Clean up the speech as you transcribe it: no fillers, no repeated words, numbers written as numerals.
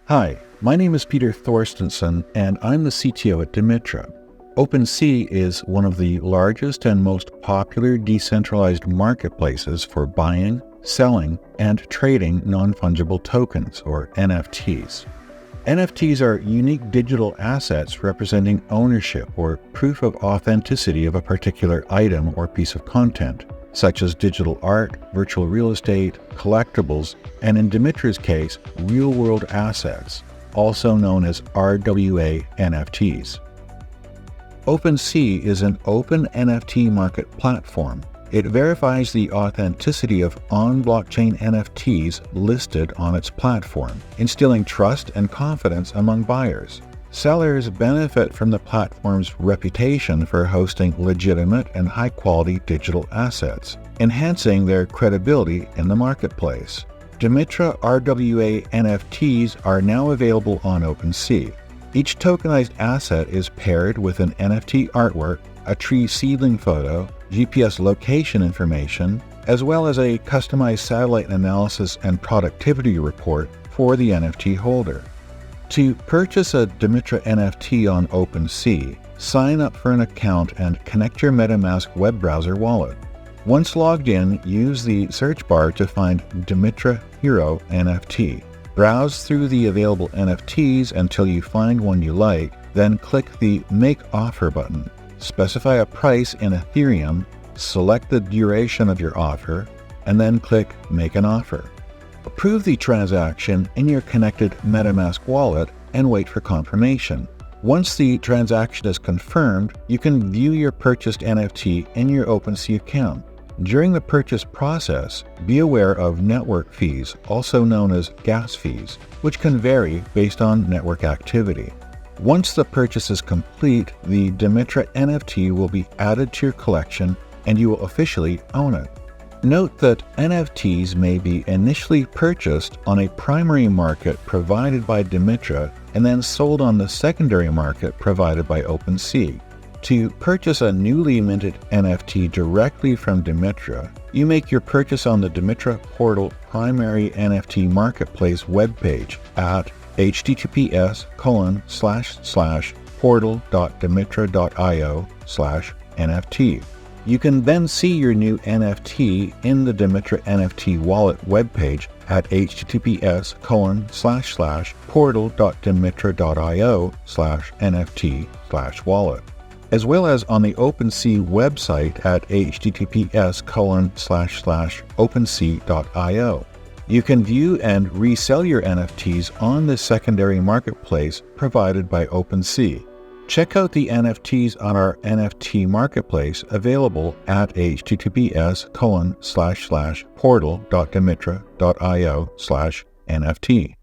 Hi, my name is Peter Thorstensen, and I'm the CTO at Dimitra. Opensea is one of the largest and most popular decentralized marketplaces for buying, selling, and trading non-fungible tokens, or NFTs. NFTs are unique digital assets representing ownership or proof of authenticity of a particular item or piece of content, such as digital art, virtual real estate, collectibles, and in Dimitra's case, real-world assets, also known as RWA NFTs. Opensea is an open NFT market platform. It verifies the authenticity of on-blockchain NFTs listed on its platform, instilling trust and confidence among buyers. Sellers benefit from the platform's reputation for hosting legitimate and high-quality digital assets, enhancing their credibility in the marketplace. Dimitra RWA NFTs are now available on Opensea. Each tokenized asset is paired with an NFT artwork, a tree seedling photo, GPS location information, as well as a customized satellite analysis and productivity report for the NFT holder. To purchase a Dimitra NFT on Opensea, sign up for an account and connect your MetaMask web browser wallet. Once logged in, use the search bar to find Dimitra Hero NFT. Browse through the available NFTs until you find one you like, then click the Make Offer button. Specify a price in Ethereum, select the duration of your offer, and then click Make an Offer. Approve the transaction in your connected MetaMask wallet and wait for confirmation. Once the transaction is confirmed, you can view your purchased NFT in your Opensea account. During the purchase process, be aware of network fees, also known as gas fees, which can vary based on network activity. Once the purchase is complete, the Dimitra NFT will be added to your collection and you will officially own it. Note that NFTs may be initially purchased on a primary market provided by Dimitra and then sold on the secondary market provided by Opensea. To purchase a newly minted NFT directly from Dimitra, you make your purchase on the Dimitra Portal primary NFT marketplace webpage at https://portal.dimitra.io/NFT. You can then see your new NFT in the Dimitra NFT wallet webpage at https://portal.dimitra.io/NFT/wallet, as well as on the Opensea website at https://opensea.io. You can view and resell your NFTs on the secondary marketplace provided by Opensea. Check out the NFTs on our NFT marketplace available at https://portal.dimitra.io/NFT.